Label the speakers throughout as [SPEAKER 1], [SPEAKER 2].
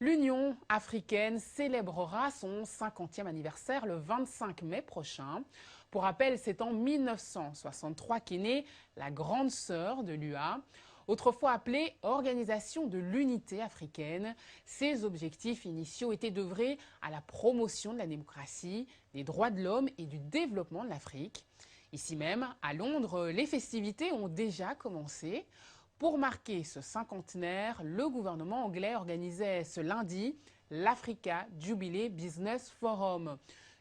[SPEAKER 1] L'Union africaine célébrera son 50e anniversaire le 25 mai prochain. Pour rappel, c'est en 1963 qu'est née la grande sœur de l'UA, autrefois appelée Organisation de l'Unité africaine. Ses objectifs initiaux étaient d'œuvrer à la promotion de la démocratie, des droits de l'homme et du développement de l'Afrique. Ici même, à Londres, les festivités ont déjà commencé. Pour marquer ce cinquantenaire, le gouvernement anglais organisait ce lundi l'Africa Jubilee Business Forum,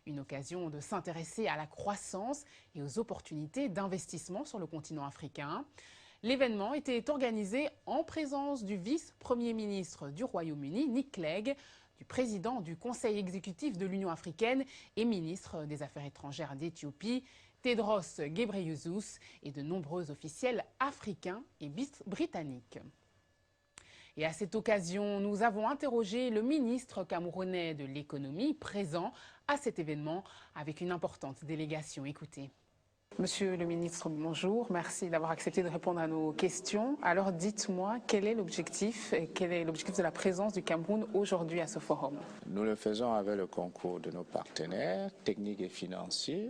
[SPEAKER 1] une occasion de s'intéresser à la croissance et aux opportunités d'investissement sur le continent africain. L'événement était organisé en présence du vice-premier ministre du Royaume-Uni, Nick Clegg, du président du Conseil exécutif de l'Union africaine et ministre des Affaires étrangères d'Éthiopie, Tedros Ghebreyesus, et de nombreux officiels africains et britanniques. Et à cette occasion, nous avons interrogé le ministre camerounais de l'économie présent à cet événement avec une importante délégation. Écoutez. Monsieur le ministre, bonjour. Merci d'avoir accepté de répondre à nos questions. Alors dites-moi, quel est l'objectif de la présence du Cameroun aujourd'hui à ce forum?
[SPEAKER 2] Nous le faisons avec le concours de nos partenaires techniques et financiers.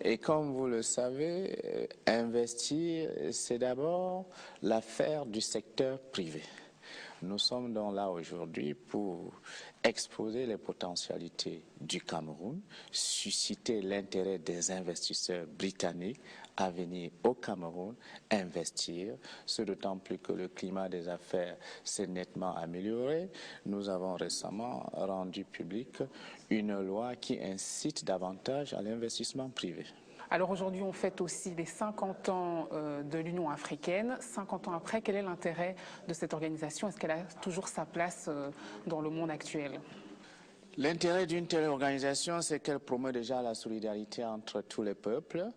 [SPEAKER 2] Et comme vous le savez, investir, c'est d'abord l'affaire du secteur privé. Nous sommes donc là aujourd'hui pour exposer les potentialités du Cameroun, susciter l'intérêt des investisseurs britanniques à venir au Cameroun investir, ce d'autant plus que le climat des affaires s'est nettement amélioré. Nous avons récemment rendu public une loi qui incite davantage à l'investissement privé.
[SPEAKER 1] Alors aujourd'hui, on fête aussi les 50 ans de l'Union africaine. 50 ans après, quel est l'intérêt de cette organisation? Est-ce qu'elle a toujours sa place dans le monde actuel?
[SPEAKER 2] L'intérêt d'une telle organisation, c'est qu'elle promeut déjà la solidarité entre tous les peuples.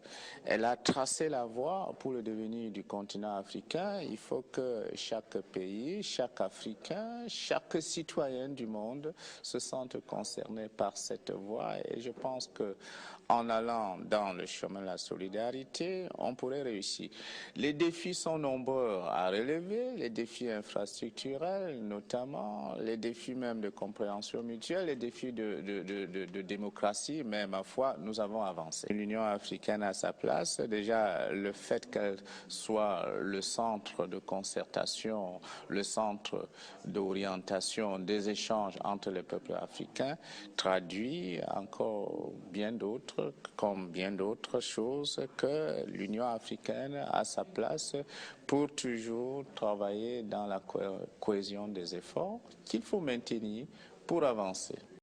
[SPEAKER 2] Elle a tracé la voie pour le devenir du continent africain. Il faut que chaque pays, chaque Africain, chaque citoyen du monde se sente concerné par cette voie. Et je pense que en allant dans le chemin de la solidarité, on pourrait réussir. Les défis sont nombreux à relever, les défis infrastructurels notamment, les défis même de compréhension mutuelle, les défis de démocratie, mais ma foi, nous avons avancé. L'Union africaine a sa place. Déjà, le fait qu'elle soit le centre de concertation, le centre d'orientation des échanges entre les peuples africains traduit encore bien d'autres, comme bien d'autres choses, que l'Union africaine a sa place pour toujours travailler dans la cohésion des efforts qu'il faut maintenir pour avancer.